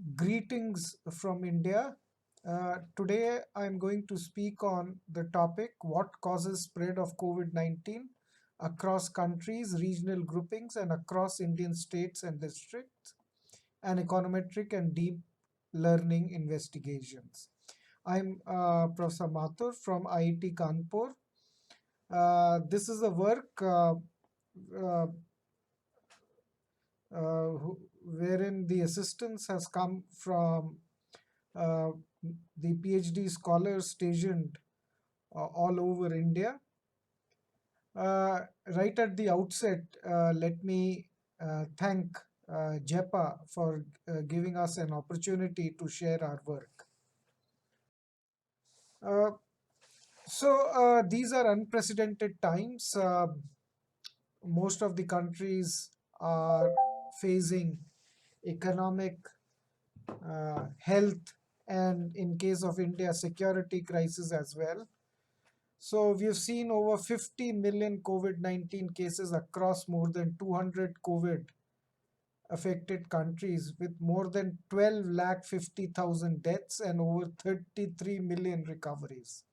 Greetings from India. Today I'm going to speak on the topic what causes spread of COVID-19 across countries, regional groupings, and across Indian states and districts, and econometric and deep learning investigations. I'm Professor Mathur from IIT Kanpur. This is a work uh, wherein the assistance has come from uh, the PhD scholars stationed all over India. Right at the outset, let me thank JEPA for giving us an opportunity to share our work. Uh, these are unprecedented times. Most of the countries are facing economic, health, and in case of India, security crisis as well. So we've seen over 50 million COVID-19 cases across more than 200 COVID affected countries with more than 12 lakh 50,000 deaths and over 33 million recoveries.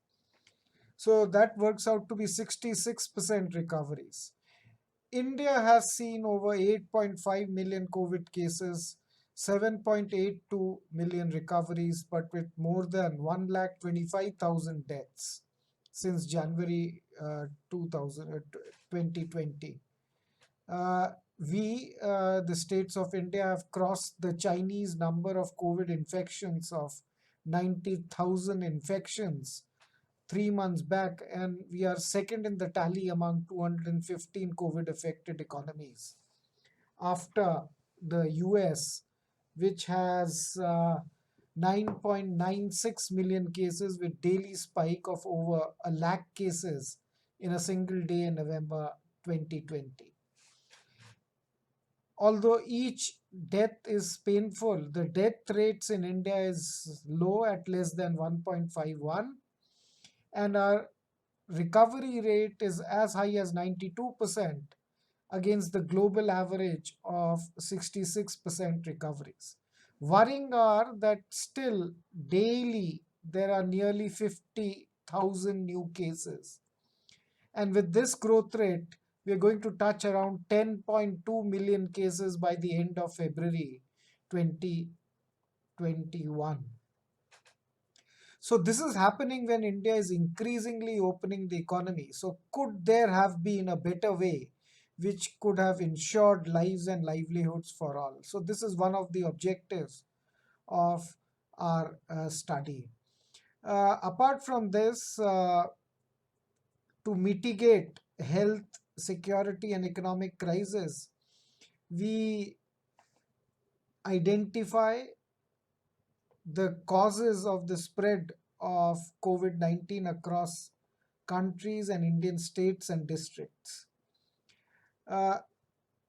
So that works out to be 66% recoveries. India has seen over 8.5 million COVID cases, 7.82 million recoveries, but with more than 1 lakh 25,000 deaths since January 2020. The states of India, have crossed the Chinese number of COVID infections of 90,000 infections 3 months back, and we are second in the tally among 215 COVID affected economies after the US, which has 9.96 million cases with daily spike of over a lakh cases in a single day in November 2020. Although each death is painful, the death rates in India is low at less than 1.51, and our recovery rate is as high as 92% against the global average of 66% recoveries. Worrying are that still daily there are nearly 50,000 new cases. And with this growth rate, we are going to touch around 10.2 million cases by the end of February 2021. So this is happening when India is increasingly opening the economy. So could there have been a better way which could have ensured lives and livelihoods for all? So this is one of the objectives of our study. Apart from this, to mitigate health, security, and economic crisis, we identify the causes of the spread of COVID-19 across countries and Indian states and districts. Uh,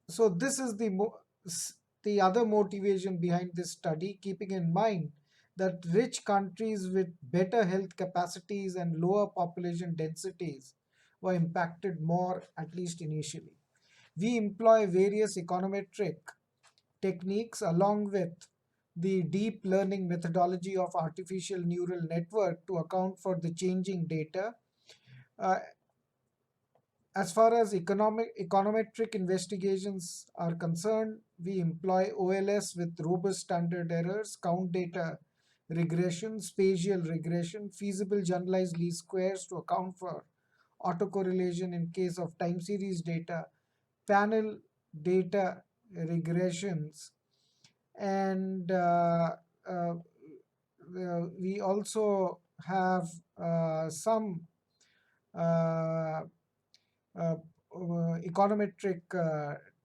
so this is the other motivation behind this study, keeping in mind that rich countries with better health capacities and lower population densities were impacted more, at least initially. We employ various econometric techniques along with the deep learning methodology of artificial neural network to account for the changing data. Uh, as far as econometric investigations are concerned, we employ OLS with robust standard errors, count data regression, spatial regression, feasible generalized least squares to account for autocorrelation in case of time series data, panel data regressions, and uh, we also have some uh, uh, econometric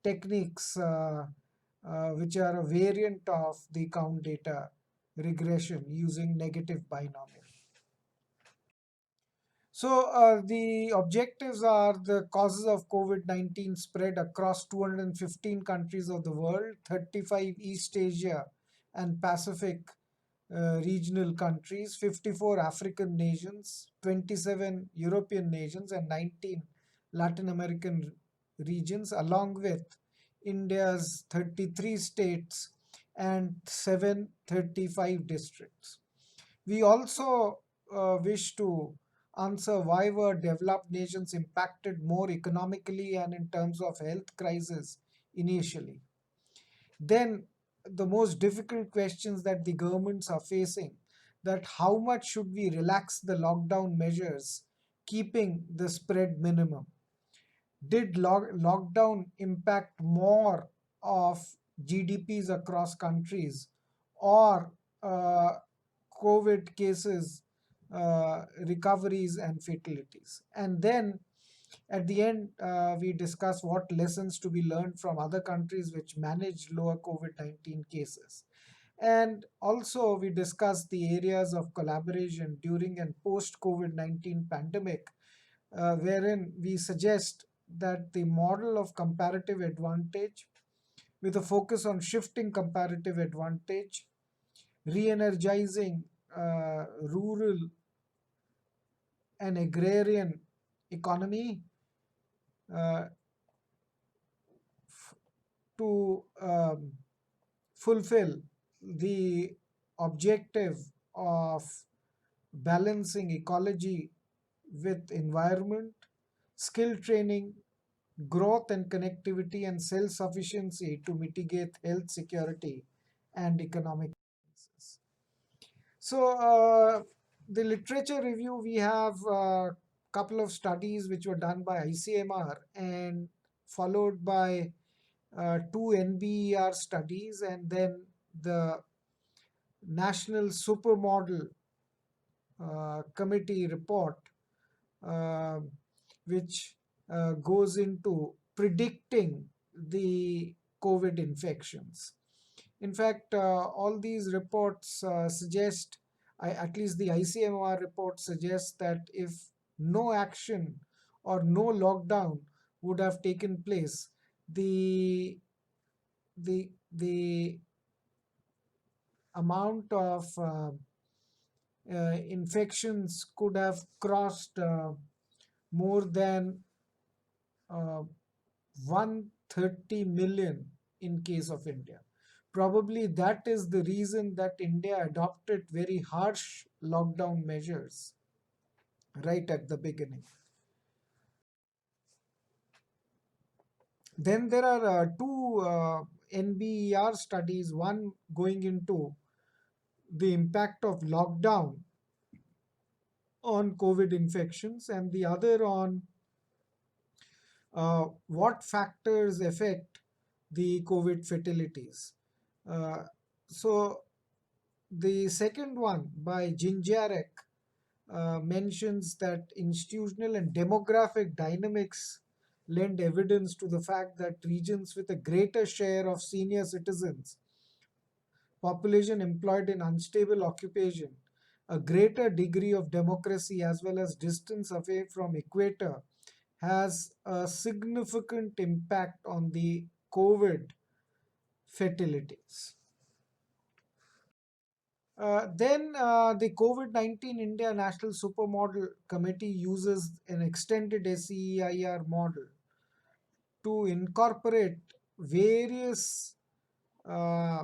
techniques which are a variant of the count data regression using negative binomial. So the objectives are the causes of COVID-19 spread across 215 countries of the world, 35 East Asia and Pacific regional countries, 54 African nations, 27 European nations, and 19 Latin American regions, along with India's 33 states and 735 districts. We also wish to answer why were developed nations impacted more economically and in terms of health crisis initially. Then the most difficult questions that the governments are facing, that how much should we relax the lockdown measures keeping the spread minimum? Did lockdown impact more of GDPs across countries, or uh, COVID cases, recoveries, and fatalities? And then at the end, we discuss what lessons to be learned from other countries which managed lower COVID 19 cases. And also, we discuss the areas of collaboration during and post COVID 19 pandemic, wherein we suggest that the model of comparative advantage, with a focus on shifting comparative advantage, re energizing rural and agrarian economy, uh, to fulfill the objective of balancing ecology with environment, skill training, growth and connectivity, and self sufficiency to mitigate health security and economic crisis. So, the literature review, we have a couple of studies which were done by ICMR and followed by two NBER studies, and then the National Supermodel Committee report, uh, which goes into predicting the COVID infections. In fact, all these reports suggest, at least the ICMR report suggests, that if no action or no lockdown would have taken place, the amount of infections could have crossed more than 130 million in case of India. Probably that is the reason that India adopted very harsh lockdown measures right at the beginning. Then there are two NBER studies, one going into the impact of lockdown on COVID infections, and the other on what factors affect the COVID fatalities. Uh, so the second one by Jinjarek mentions that institutional and demographic dynamics lend evidence to the fact that regions with a greater share of senior citizens, population employed in unstable occupation, a greater degree of democracy, as well as distance away from equator, has a significant impact on the COVID fatalities. Then the COVID 19 India National Supermodel Committee uses an extended SEIR model to incorporate various uh,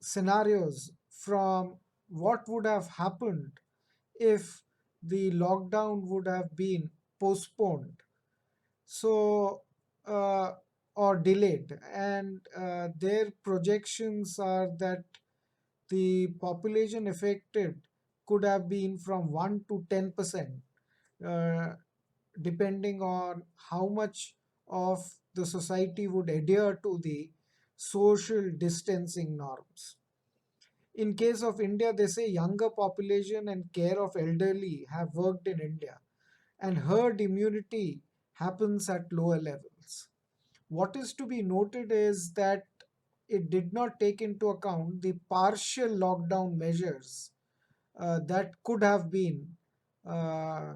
scenarios from what would have happened if the lockdown would have been postponed. So, uh, or delayed. And their projections are that the population affected could have been from 1 to 10%, uh, depending on how much of the society would adhere to the social distancing norms. In case of India, they say younger population and care of elderly have worked in India, and herd immunity happens at lower levels. What is to be noted is that it did not take into account the partial lockdown measures that could have been uh,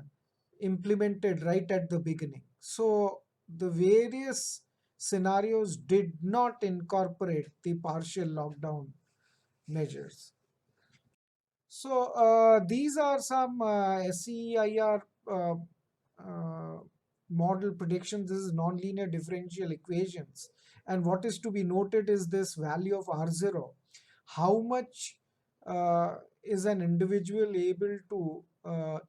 implemented right at the beginning. So the various scenarios did not incorporate the partial lockdown measures. So these are some SEIR model predictions. This is nonlinear differential equations, And what is to be noted is this value of R0. How much is an individual able to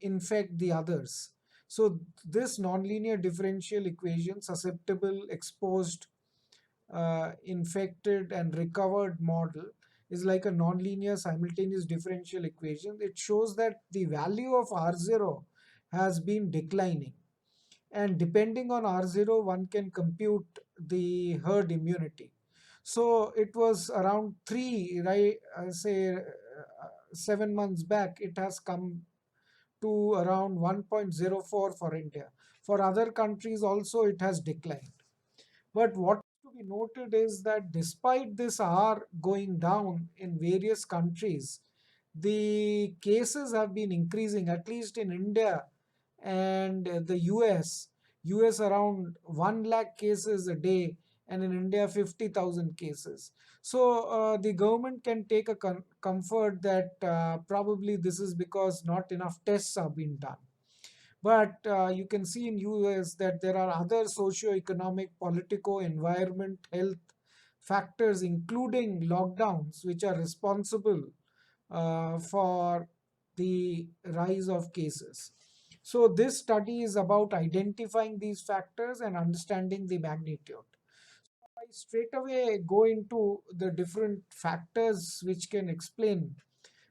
infect the others? So this nonlinear differential equation, susceptible, exposed, infected, and recovered model, is like a nonlinear simultaneous differential equation. It shows that the value of R0 has been declining. And depending on R0, one can compute the herd immunity. So it was around 3, right? Say 7 months back, it has come to around 1.04 for India. For other countries also, it has declined. But what to be noted is that despite this R going down in various countries, the cases have been increasing, at least in India and the US. US around 1 lakh cases a day, and in India 50,000 cases. So the government can take a comfort that probably this is because not enough tests have been done. But you can see in US that there are other socio-economic, political, environment, health factors, including lockdowns, which are responsible for the rise of cases. So this study is about identifying these factors and understanding the magnitude. I straight away go into the different factors which can explain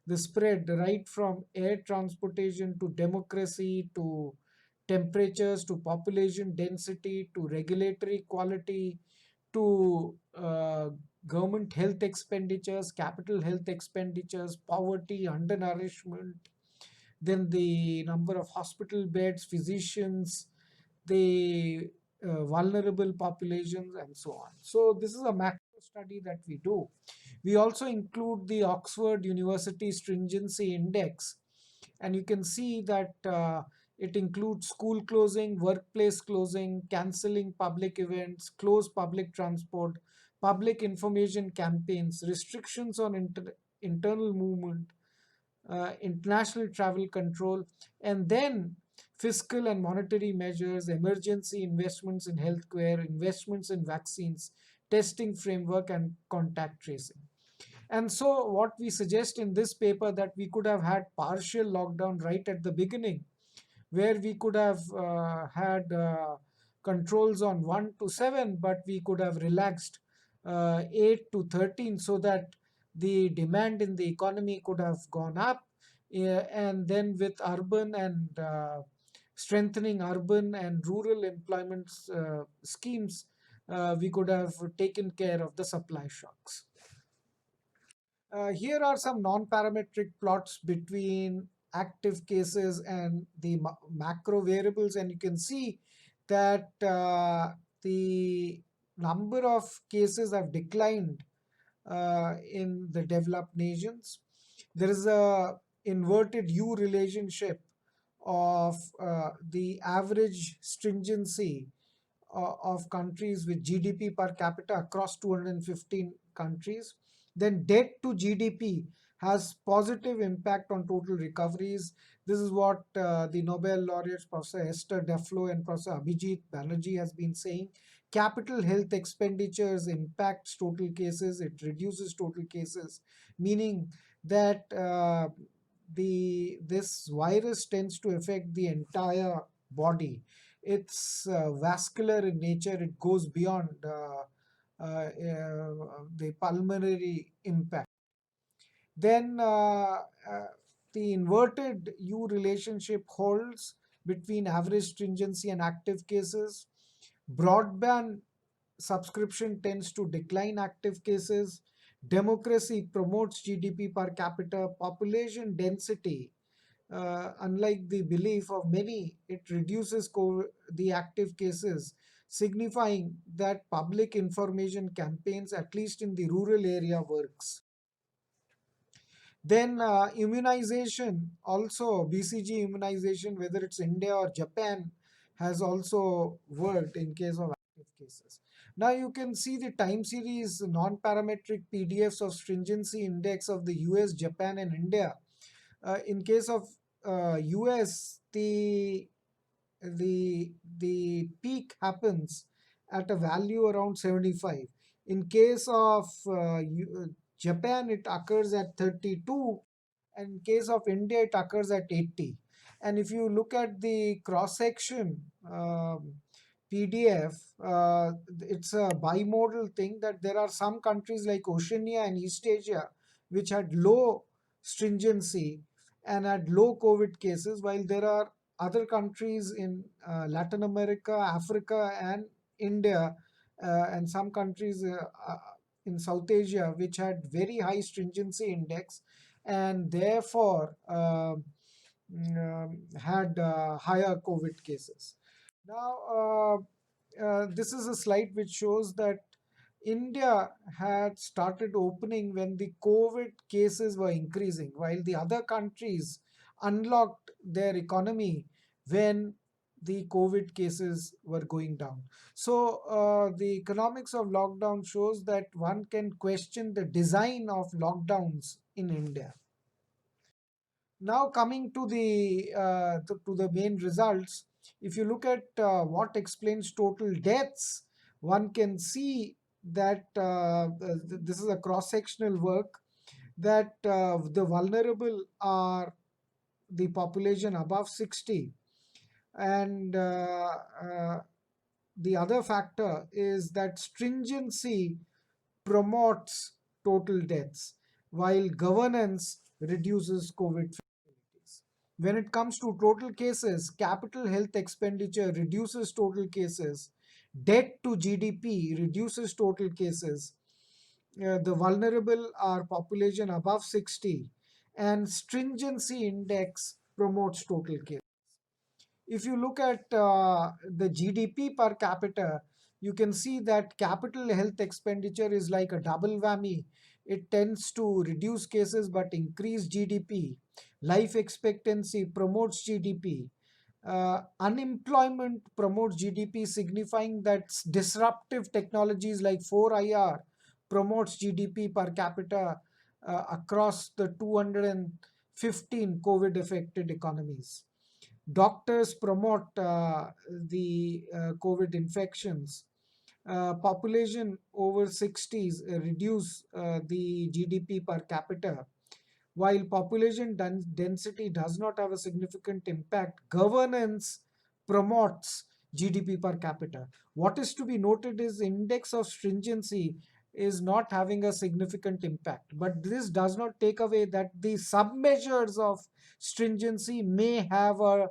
the spread, right from air transportation to democracy to temperatures to population density to regulatory quality to government health expenditures, capital health expenditures, poverty, undernourishment, then the number of hospital beds, physicians, the vulnerable populations, and so on. So this is a macro study that we do. We also include the Oxford University Stringency Index, and you can see that it includes school closing, workplace closing, cancelling public events, closed public transport, public information campaigns, restrictions on internal movement, international travel control, and then fiscal and monetary measures, emergency investments in healthcare, investments in vaccines, testing framework, and contact tracing. And so, what we suggest in this paper that we could have had partial lockdown right at the beginning, where we could have had controls on 1 to 7, but we could have relaxed 8 to 13 so that the demand in the economy could have gone up. And then, with urban and strengthening urban and rural employment schemes, we could have taken care of the supply shocks. Here are some non-parametric plots between active cases and the macro variables, and you can see that the number of cases have declined in the developed nations. There is a inverted U relationship of the average stringency of countries with GDP per capita across 215 countries. Then debt to GDP has positive impact on total recoveries. This is what the Nobel laureates Professor Esther Duflo and Professor Abhijit Banerjee has been saying. Capital health expenditures impacts total cases. It reduces total cases, meaning that the this virus tends to affect the entire body. It's vascular in nature. It goes beyond the pulmonary impact. Then the inverted U relationship holds between average stringency and active cases. Broadband subscription tends to decline active cases. Democracy promotes GDP per capita. Population density, unlike the belief of many, it reduces the active cases, signifying that public information campaigns, at least in the rural area, works. Then immunization, also BCG immunization, whether it's India or Japan, has also worked in case of active cases. Now you can see the time series non-parametric PDFs of stringency index of the US, Japan, and India. In case of US, the peak happens at a value around 75. In case of Japan, it occurs at 32, and in case of India, it occurs at 80. And if you look at the cross section PDF, it's a bimodal thing that there are some countries like Oceania and East Asia which had low stringency and had low COVID cases, while there are other countries in Latin America, Africa, and India, and some countries in South Asia which had very high stringency index, and therefore had higher COVID cases. Now, this is a slide which shows that India had started opening when the COVID cases were increasing, while the other countries unlocked their economy when the COVID cases were going down. So, the economics of lockdown shows that one can question the design of lockdowns in India. Now coming to the main results, if you look at what explains total deaths, one can see that this is a cross-sectional work, that the vulnerable are the population above 60, and the other factor is that stringency promotes total deaths, while governance reduces COVID fatalities. When it comes to total cases, capital health expenditure reduces total cases, debt to GDP reduces total cases, the vulnerable are population above 60, and stringency index promotes total cases. If you look at the GDP per capita, you can see that capital health expenditure is like a double whammy. It tends to reduce cases but increase GDP. Life expectancy promotes GDP. Unemployment promotes GDP, signifying that disruptive technologies like 4IR promotes GDP per capita across the 215 COVID affected economies. Doctors promote the COVID infections. Population over 60s reduce the GDP per capita. While population density does not have a significant impact, governance promotes GDP per capita. What is to be noted is index of stringency is not having a significant impact, but this does not take away that the submeasures of stringency may have a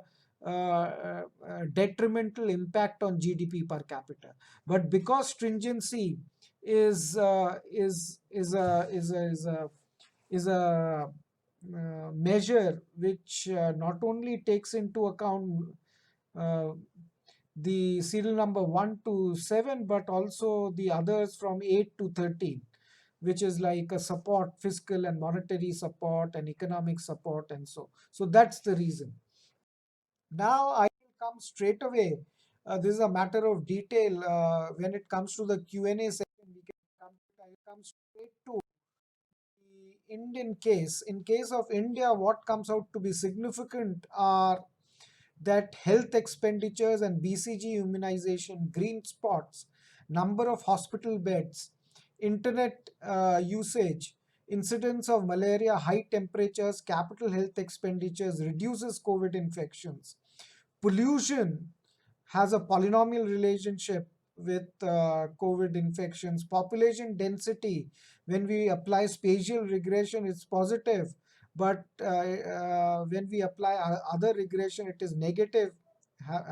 detrimental impact on GDP per capita. But because stringency is a measure which not only takes into account uh, the serial number 1 to 7, but also the others from 8 to 13, which is like a support, fiscal and monetary support and economic support, and so that's the reason. Now I will come straight away. This is a matter of detail. When it comes to the Q&A section, I will come straight to the Indian case. In case of India, what comes out to be significant are that health expenditures and BCG immunization, green spots, number of hospital beds, internet usage, incidence of malaria, high temperatures, capital health expenditures reduces COVID infections. Pollution has a polynomial relationship with COVID infections. Population density, when we apply spatial regression, it's positive, but when we apply other regression, it is negative,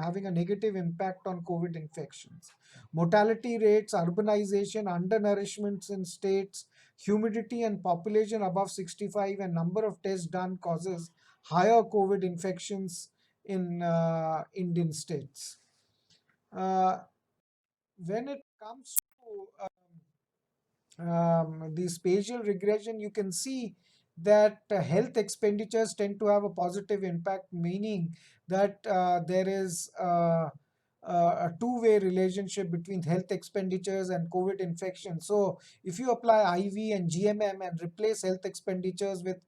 having a negative impact on COVID infections. Mortality rates, urbanization, undernourishment in states, humidity and population above 65, and number of tests done causes higher COVID infections in Indian states. Uh, when it comes to the spatial regression, you can see that health expenditures tend to have a positive impact, meaning that there is a two-way relationship between health expenditures and COVID infection. So, if you apply IV and GMM and replace health expenditures with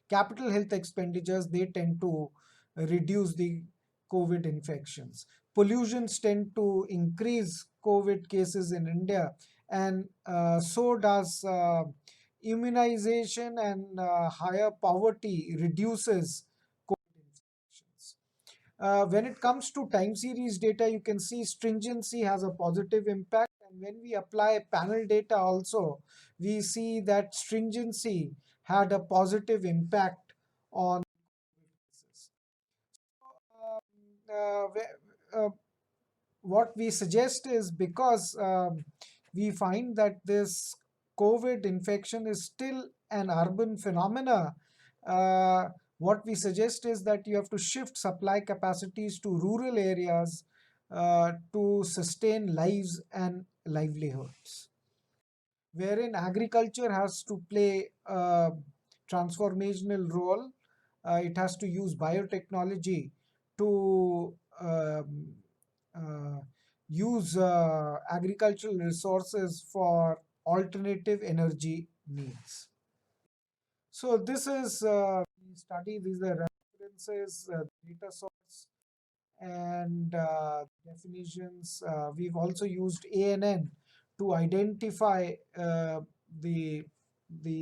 capital health expenditures, they tend to reduce the COVID infections. Pollutions tend to increase COVID cases in India, and so does immunization, and higher poverty reduces COVID infections. When it comes to time series data, you can see stringency has a positive impact. And when we apply panel data also, we see that stringency had a positive impact on cases. Um, what we suggest is, because we find that this COVID infection is still an urban phenomena, uh, what we suggest is that you have to shift supply capacities to rural areas to sustain lives and livelihoods, wherein agriculture has to play a transformational role. It has to use biotechnology to uh, use agricultural resources for alternative energy needs. So this is the study. These are references, data source, and definitions. We've also used ANN to identify the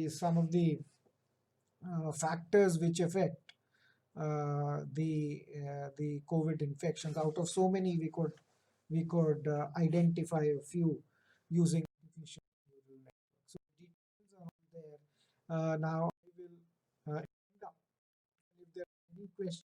some of the factors which affect the COVID infections. Out of so many, we could identify a few using artificial neural networks. So details are all there. Now I will end up. If there are any questions.